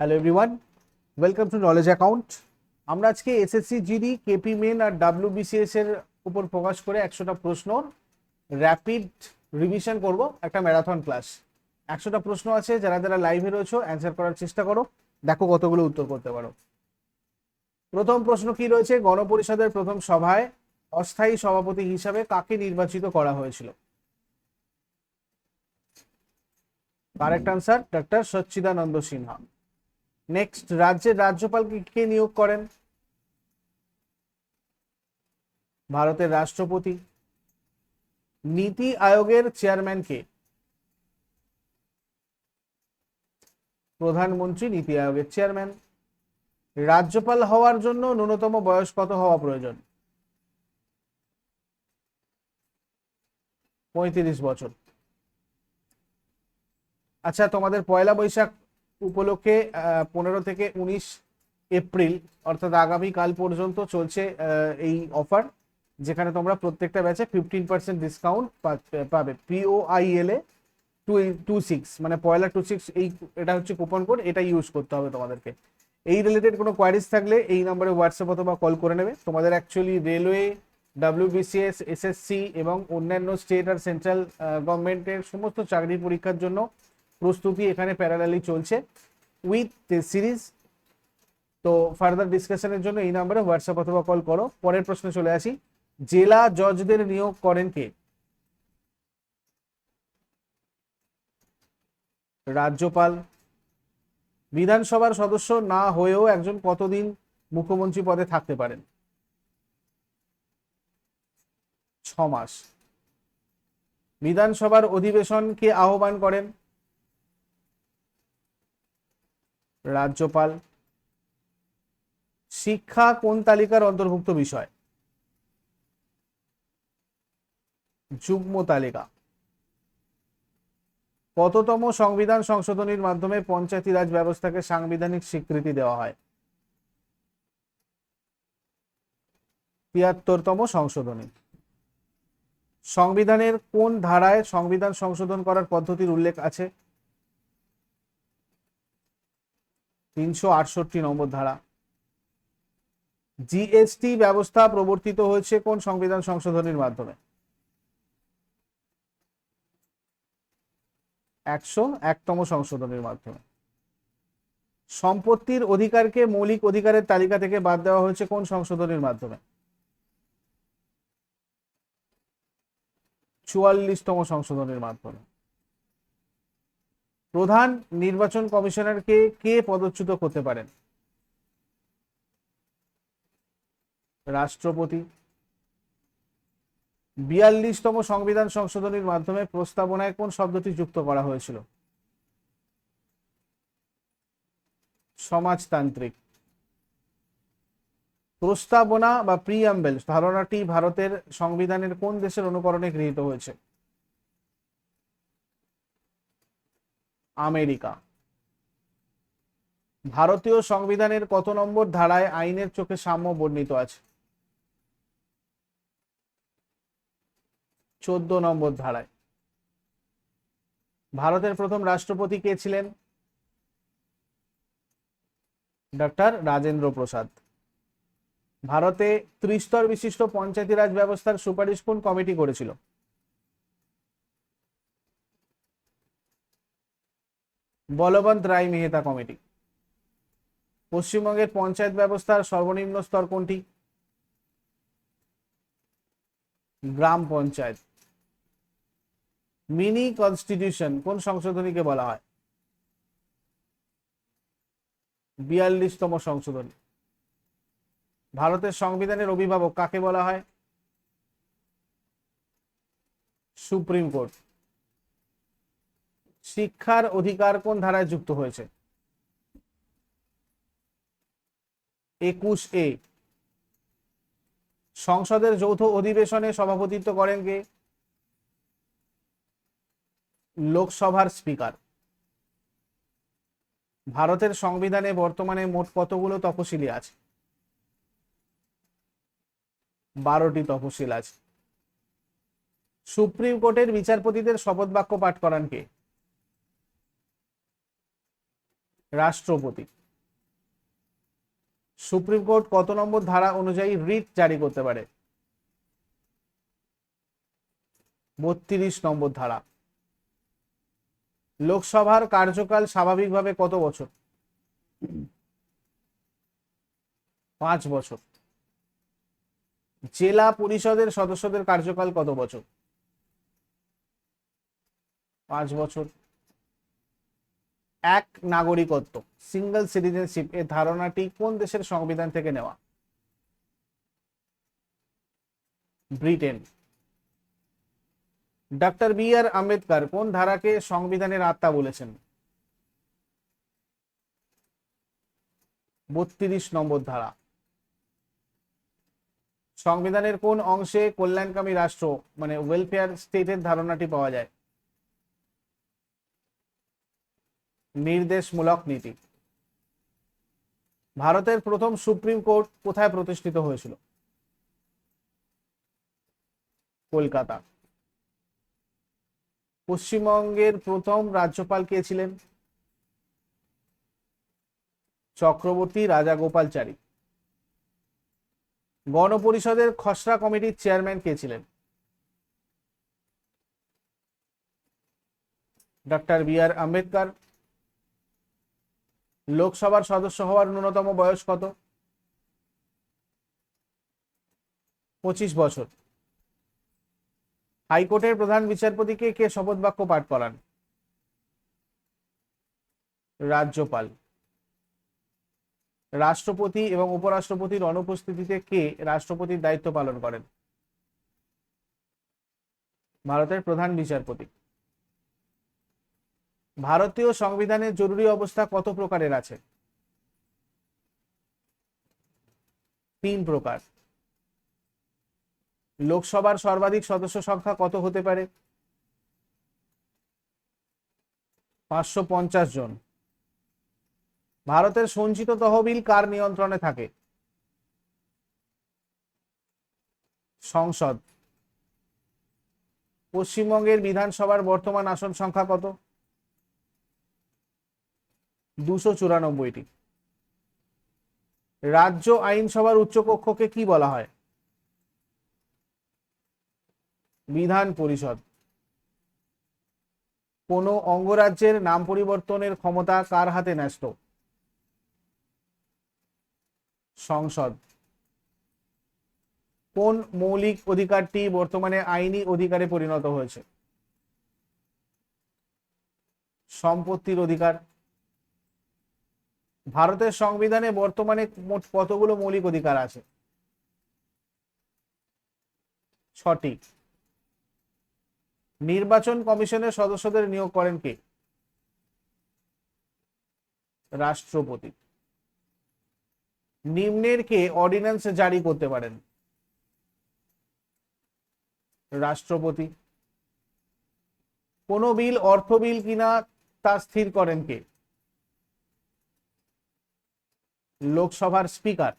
Hello everyone, welcome to knowledge account. আমরা আজকে SSC GD, KP main আর WBCS এর উপর ফোকাস করে 100টা প্রশ্ন র্যাপিড রিভিশন করব। একটা ম্যারাথন ক্লাস। 100টা প্রশ্ন আছে, যারা যারা লাইভে রয়েছে অ্যান্সার করার চেষ্টা করো, দেখো কতগুলো উত্তর করতে পারো। প্রথম প্রশ্ন কি রয়েছে, গণপরিষদের প্রথম সভায় অস্থায়ী সভাপতি হিসাবে কাকে নির্বাচিত করা হয়েছিল? কারেক্ট আনসার ডক্টর সচ্চিদানন্দ সিনহা। নেক্সট, রাজ্যের রাজ্যপালকে কে নিয়োগ করেন? ভারতের রাষ্ট্রপতি। নীতি আয়োগের চেয়ারম্যান কে? প্রধানমন্ত্রী নীতি আয়োগের চেয়ারম্যান। রাজ্যপাল হওয়ার জন্য ন্যূনতম বয়স কত হওয়া প্রয়োজন? 35 বছর। আচ্ছা, তোমাদের পয়লা বৈশাখ উপলক্ষে 15 থেকে 19 এপ্রিল অর্থাৎ আগামী কাল পর্যন্ত চলছে এই অফার, যেখানে তোমরা প্রত্যেকটা ব্যাচে 15% ডিসকাউন্ট পাবে। POIL 26, মানে পয়লা 26, এটা হচ্ছে কুপন কোড, এটা ইউজ করতে হবে তোমাদেরকে। এই রিলেটেড কোনো কোয়ারিজ থাকলে এই নম্বরে হোয়াটসঅ্যাপ অথবা কল করে নেবে। তোমাদের অ্যাকচুয়ালি রেলওয়ে, ডাব্লিউবিসিএস, এসএসসি এবং অন্যান্য স্টেট আর সেন্ট্রাল গভর্নমেন্টের সমস্ত চাকরির পরীক্ষার জন্য প্রস্তুতি এখানে প্যারালালি চলছে উইথ সিরিজ। তো ফার্দার ডিসকাশনের জন্য এই নম্বরে হোয়াটসঅ্যাপ অথবা কল করো। পরের প্রশ্নে চলে আসি, জেলা জজদের নিয়োগ করেন কে? রাজ্যপাল। বিধানসভার সদস্য না হয়েও একজন কতদিন মুখ্যমন্ত্রী পদে থাকতে পারেন? 6 মাস। বিধানসভার অধিবেশন কে আহ্বান করেন? রাজ্যপাল। শিক্ষা কোন তালিকার অন্তর্ভুক্ত বিষয়? যুগ্ম তালিকা। কততম সংবিধান সংশোধনীর মাধ্যমে পঞ্চায়েতি রাজ ব্যবস্থাকে সাংবিধানিক স্বীকৃতি দেওয়া হয়? 73তম সংশোধনী। সংবিধানের কোন ধারায় সংবিধান সংশোধন করার পদ্ধতির উল্লেখ আছে? 368 নম্বর ধারা। জিএসটি ব্যবস্থা প্রবর্তিত হয়েছে কোন সংবিধান সংশোধনীর মাধ্যমে? 101তম সংশোধনীর মাধ্যমে। সম্পত্তির অধিকারকে মৌলিক অধিকারের তালিকা থেকে বাদ দেওয়া হয়েছে কোন সংশোধনীর মাধ্যমে? 44তম সংশোধনীর মাধ্যমে। প্রধান নির্বাচন কমিশনারকে কে পদচ্যুত করতে পারেন? রাষ্ট্রপতি। 42তম সংবিধান সংশোধনীর মাধ্যমে প্রস্তাবনায় কোন শব্দটি যুক্ত করা হয়েছিল? সমাজতান্ত্রিক। প্রস্তাবনা বা প্রিঅ্যাম্বল ধারণাটি ভারতের সংবিধানের কোন দেশের অনুকরণে গৃহীত হয়েছে? আমেরিকা। ভারতীয় সংবিধানের কত নম্বর ধারায় আইনের চোখে সাম্য বর্ণিত আছে? 14 নম্বর ধারায়। ভারতের প্রথম রাষ্ট্রপতি কে ছিলেন? ডক্টর রাজেন্দ্র প্রসাদ। ভারতে ত্রিস্তর বিশিষ্ট পঞ্চায়েতি রাজ ব্যবস্থার সুপারিশ কোন কমিটি করেছিল? বলবন্ত রায় মেহতা কমিটি। পশ্চিমবঙ্গের পঞ্চায়েত ব্যবস্থার সর্বনিম্ন স্তর কোনটি? গ্রাম পঞ্চায়েত। মিনি কনস্টিটিউশন কোন সংশোধনীকে বলা হয়? 42তম সংশোধনী। ভারতের সংবিধানের অভিভাবক কাকে বলা হয়? Supreme court. শিক্ষার অধিকার কোন ধারায় যুক্ত হয়েছে? 21A। সংসদের যৌথ অধিবেশনে সভাপতিত্ব করেন কে? লোকসভার স্পিকার। ভারতের সংবিধানে বর্তমানে মোট কতগুলো তফসিলি আছে? 12টি তফসিল আছে। সুপ্রিম কোর্টের বিচারপতিদের শপথ বাক্য পাঠ করান কে? রাষ্ট্রপতি। সুপ্রিম কোর্ট কত নম্বর ধারা অনুযায়ী রিট জারি করতে পারে? 32 নম্বর ধারা। লোকসভার কার্যকাল স্বাভাবিকভাবে কত বছর? 5 বছর। জেলা পরিষদের সদস্যদের কার্যকাল কত বছর? 5 বছর। এক নাগরিকত্ব, সিঙ্গেল সিটিজেনশিপ এর ধারণাটি কোন দেশের সংবিধান থেকে নেওয়া? ব্রিটেন। ডক্টর বি আর আম্বেদকর কোন ধারাকে সংবিধানের আত্মা বলেছেন? 32 নম্বর ধারা। সংবিধানের কোন অংশে কল্যাণকামী রাষ্ট্র মানে ওয়েলফেয়ার স্টেটের ধারণাটি পাওয়া যায়? নির্দেশমূলক নীতি। ভারতের প্রথম সুপ্রিম কোর্ট কোথায় প্রতিষ্ঠিত হয়েছিল? কলকাতা। পশ্চিমবঙ্গের প্রথম রাজ্যপাল কে ছিলেন? চক্রবর্তী রাজাগোপালচারী। গণপরিষদের খসড়া কমিটির চেয়ারম্যান কে ছিলেন? ডক্টর বি আর আম্বেদকর। লোকসভার সদস্য হওয়ার ন্যূনতম বয়স কত? 25 বছর। হাইকোর্টের প্রধান বিচারপতিকে কে শপথ বাক্য পাঠ করান? রাজ্যপাল। রাষ্ট্রপতি এবং উপরাষ্ট্রপতির অনুপস্থিতিতে কে রাষ্ট্রপতির দায়িত্ব পালন করেন? ভারতের প্রধান বিচারপতি। ভারতীয় সংবিধানে জরুরি অবস্থা কত প্রকারের আছে? 3 প্রকার। লোকসভার সর্বাধিক সদস্য সংখ্যা কত হতে পারে? 550 জন। ভারতের সঞ্চিত তহবিল কার নিয়ন্ত্রণে থাকে? সংসদ। পশ্চিমবঙ্গের বিধানসভার বর্তমান আসন সংখ্যা কত? 294টি। রাজ্য আইনসভার উচ্চকক্ষকে কি বলা হয়? বিধান পরিষদ। কোন অঙ্গরাজ্যের নাম পরিবর্তনের ক্ষমতা কার হাতে ন্যস্ত? সংসদ। কোন মৌলিক অধিকারটি বর্তমানে আইনি অধিকারে পরিণত হয়েছে? সম্পত্তির অধিকার। ভারতের সংবিধানে বর্তমানে মোট কতগুলো মৌলিক অধিকার আছে? 6টি। নির্বাচন কমিশনের সদস্যদের নিয়োগ করেন কে? রাষ্ট্রপতি। নিম্নের কে অর্ডিন্যান্স জারি করতে পারেন? রাষ্ট্রপতি। কোন বিল অর্থ বিল কিনা তা স্থির করেন কে? লোকসভার স্পিকার।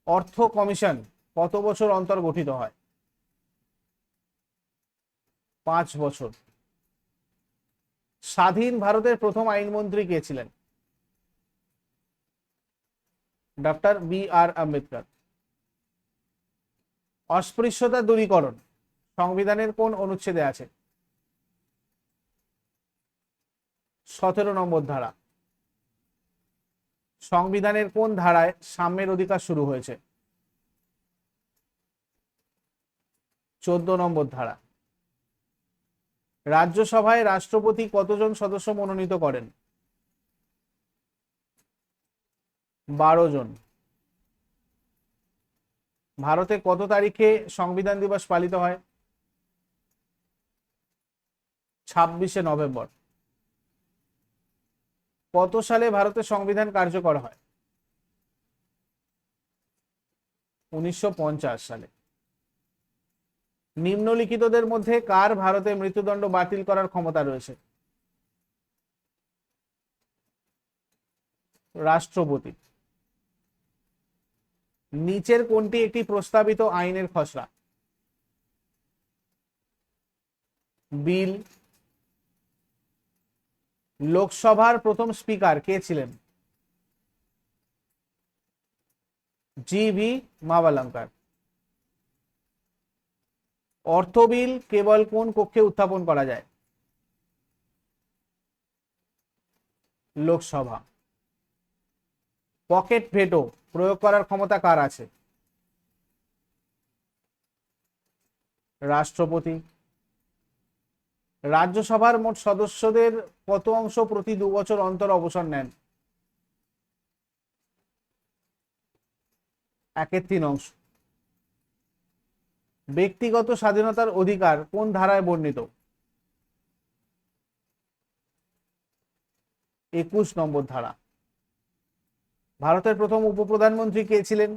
অর্থ কমিশন কত বছর অন্তর গঠিত হয়? 5 বছর। স্বাধীন ভারতের প্রথম আইনমন্ত্রী কে ছিলেন? ডক্টর বি আর আম্বেদকর। অস্পৃশ্যতা দূরীকরণ সংবিধানের কোন অনুচ্ছেদে আছে? 17 নম্বর ধারা। সংবিধানের কোন ধারায় সাম্যের অধিকার শুরু হয়েছে? 14 নম্বর ধারা। রাজ্যসভায় রাষ্ট্রপতি কতজন সদস্য মনোনীত করেন? 12 জন। ভারতে কত তারিখে সংবিধান দিবস পালিত হয়? 26শে নভেম্বর। কত সালে ভারতের সংবিধান কার্যকর হয়? 1950 সালে। নিম্নলিখিতদের মধ্যে কার ভারতে মৃত্যুদণ্ড বাতিল করার ক্ষমতা রয়েছে? রাষ্ট্রপতি। নিচের কোনটি একটি প্রস্তাবিত আইনের খসড়া? বিল, লোকসভার প্রথম স্পিকার কে ছিলেন? জি.ভি. মাভালাঙ্কার। অর্থ বিল কেবল কোন কক্ষে উত্থাপন করা যায়? লোকসভা। পকেট ভেটো প্রয়োগ করার ক্ষমতা কার আছে? রাষ্ট্রপতি। রাজ্যসভার মোট সদস্যদের কত অংশ প্রতি 2 বছর অন্তর অবসর নেন? 1/3 অংশ। ব্যক্তিগত স্বাধীনতার অধিকার কোন ধারায় বর্ণিত? 21 নম্বর ধারা। ভারতের প্রথম উপপ্রধানমন্ত্রী কে ছিলেন?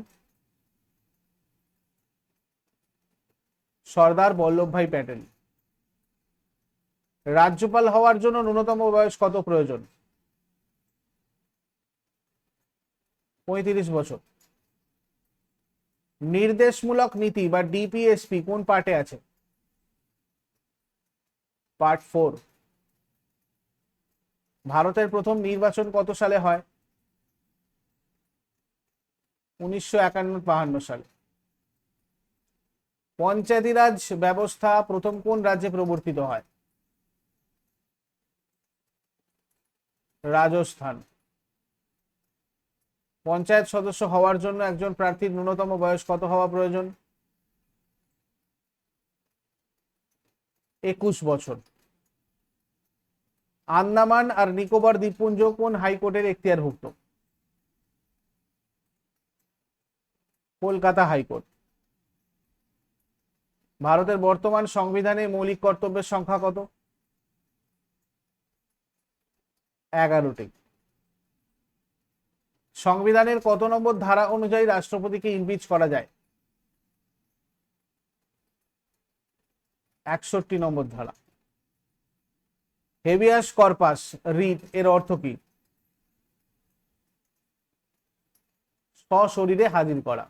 সর্দার বল্লভভাই প্যাটেল। রাজ্যপাল হওয়ার জন্য ন্যূনতম বয়স কত প্রয়োজন? 35 বছর। নির্দেশমূলক নীতি বা ডিপিএসপি কোন পার্টে আছে? পার্ট 4। ভারতের প্রথম নির্বাচন কত সালে হয়? 1951-52 সালে। পঞ্চায়েতি রাজ ব্যবস্থা প্রথম কোন রাজ্যে প্রবর্তিত হয়? রাজস্থান। পঞ্চায়েত সদস্য হওয়ার জন্য একজন প্রার্থীর ন্যূনতম বয়স কত হওয়া প্রয়োজন? 21 বছর। আন্দামান আর নিকোবর দ্বীপপুঞ্জ কোন হাইকোর্টের এখতিয়ারভুক্ত? কলকাতা হাইকোর্ট। ভারতের বর্তমান সংবিধানে মৌলিক কর্তব্যের সংখ্যা কত? 11টি। সংবিধানের কত নম্বর ধারা অনুযায়ী রাষ্ট্রপতিকে ইমপিচ করা যায়? 61 নম্বর ধারা। হেবিয়াস কর্পাস রিট এর অর্থ কি? সশরীরে হাজির করা।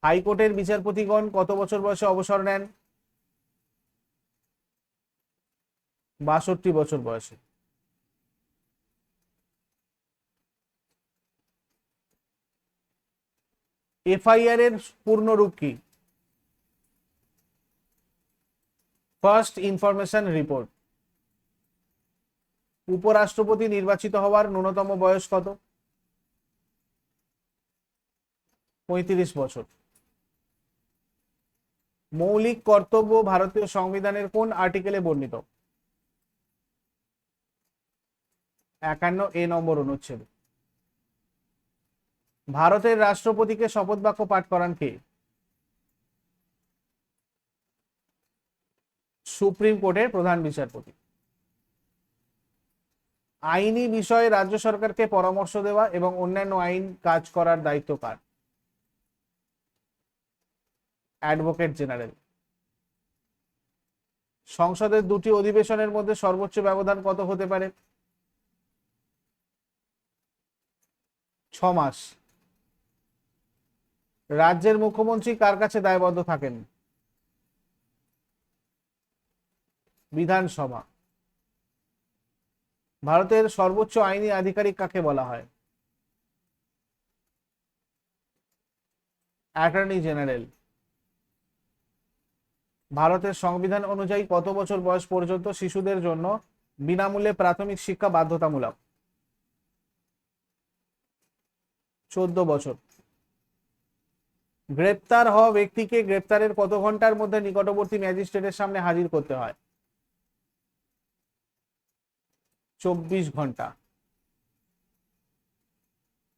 হাইকোর্টের বিচারপতিগণ কত বছর বয়সে অবসর নেন? 62 বছর বয়সে। এফআইআর এর পূর্ণ রূপ কি? First information report. উপরাষ্ট্রপতি নির্বাচিত হওয়ার ন্যূনতম বয়স কত? 35 বছর। মৌলিক কর্তব্য ভারতীয় সংবিধানের কোন আর্টিকেলে বর্ণিত? 51A নম্বর অনুচ্ছেদ। ভারতের রাষ্ট্রপতিকে শপথ বাক্য পাঠ করান কে? সুপ্রিম কোর্টের প্রধান বিচারপতি। আইনি বিষয়ে রাজ্য সরকারকে পরামর্শ দেওয়া এবং অন্যান্য আইন কাজ করার দায়িত্ব কার? Advocate general. সংসদের দুটি অধিবেশনের মধ্যে সর্বোচ্চ ব্যবধান কত হতে পারে? 6 মাস। রাজ্যের মুখ্যমন্ত্রী কার কাছে দায়বদ্ধ থাকেন? বিধানসভা। ভারতের সর্বোচ্চ আইনি আধিকারিক কাকে বলা হয়? Attorney general. ভারতের সংবিধান অনুযায়ী কত বছর বয়স পর্যন্ত শিশুদের জন্য বিনামূল্যে প্রাথমিক শিক্ষা বাধ্যতামূলক? 14 বছর। গ্রেপ্তার হওয়া ব্যক্তিকে গ্রেপ্তারের কত ঘন্টার মধ্যে নিকটবর্তী ম্যাজিস্ট্রেটের সামনে হাজির করতে হয়? 24 ঘন্টা।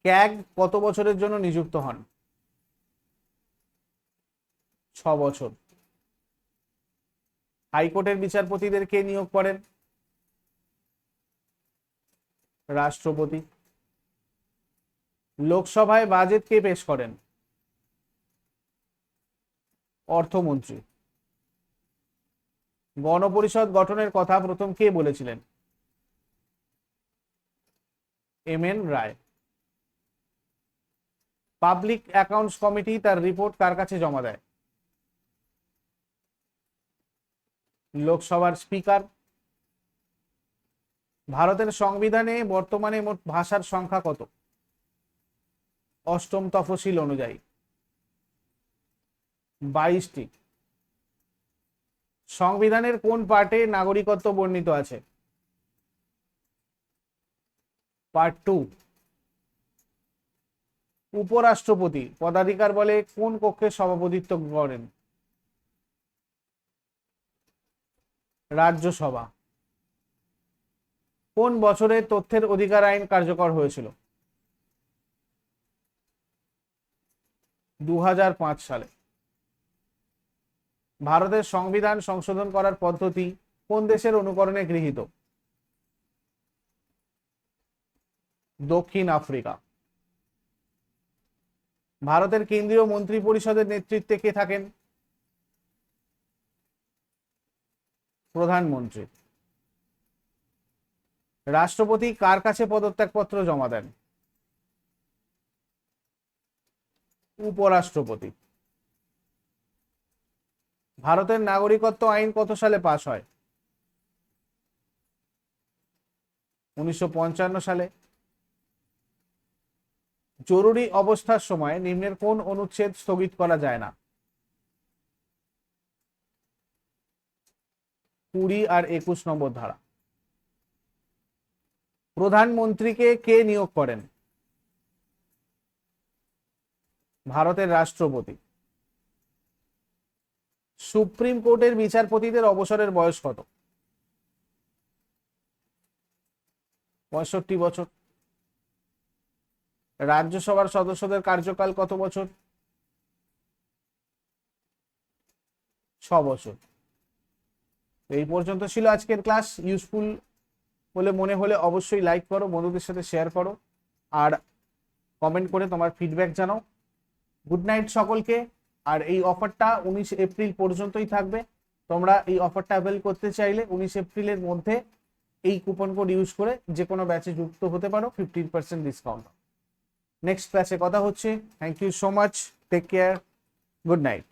ক্যাগ কত বছরের জন্য নিযুক্ত হন? 6 বছর। হাইকোর্টের বিচারপতিদের কে নিয়োগ করেন? রাষ্ট্রপতি। লোকসভায় বাজেট কে পেশ করেন? অর্থমন্ত্রী। গণপরিষদ গঠনের কথা প্রথম কে বলেছিলেন? এম.এন. রায়। পাবলিক অ্যাকাউন্টস কমিটি তার রিপোর্ট কার কাছে জমা দেয়? লোকসভার স্পিকার। ভারতের সংবিধানে বর্তমানে মোট ভাষার সংখ্যা কত অষ্টম তফসিল অনুযায়ী? 22টি। সংবিধানের কোন পার্টে নাগরিকত্ব বর্ণিত আছে? পার্ট 2। উপরাষ্ট্রপতি পদাধিকার বলে কোন কক্ষের সভাপতিত্ব করেন? রাজ্যসভা। কোন বছরে তথ্যের অধিকার আইন কার্যকর হয়েছিল? 2005 সালে। ভারতের সংবিধান সংশোধন করার পদ্ধতি কোন দেশের অনুকরণে গৃহীত? দক্ষিণ আফ্রিকা। ভারতের কেন্দ্রীয় মন্ত্রী পরিষদের নেতৃত্বে কে থাকেন? প্রধানমন্ত্রী। রাষ্ট্রপতি কার কাছে পদত্যাগপত্র জমা দেন? উপরাষ্ট্রপতি। ভারতের নাগরিকত্ব আইন কত সালে পাশ হয়? 1955 সালে। জরুরি অবস্থার সময় নিম্নের কোন অনুচ্ছেদ স্থগিত করা যায় না? 20 আর 21 নম্বর ধারা। প্রধানমন্ত্রীকে কে নিয়োগ করেন? ভারতের রাষ্ট্রপতি। সুপ্রিম কোর্টের বিচারপতিদের অবসরের বয়স কত? 65 বছর। রাজ্যসভার সদস্যদের কার্যকাল কত বছর? 6 বছর। এই পর্যন্ত ছিল আজকের ক্লাস। ইউজফুল বলে মনে হলে অবশ্যই লাইক করো, বন্ধুদের সাথে শেয়ার করো, আর কমেন্ট করে তোমার ফিডব্যাক জানাও। গুড নাইট সকলকে। আর এই অফারটা 19 এপ্রিল পর্যন্তই থাকবে। তোমরা এই অফারটা অ্যাভেল করতে চাইলে 19 এপ্রিলের মধ্যে এই কুপন কোড ইউজ করে যে কোনো ব্যাচে যুক্ত হতে পারো, 15% ডিসকাউন্ট। নেক্সট ব্যাচে কথা হচ্ছে। Thank you so much, take care, good night.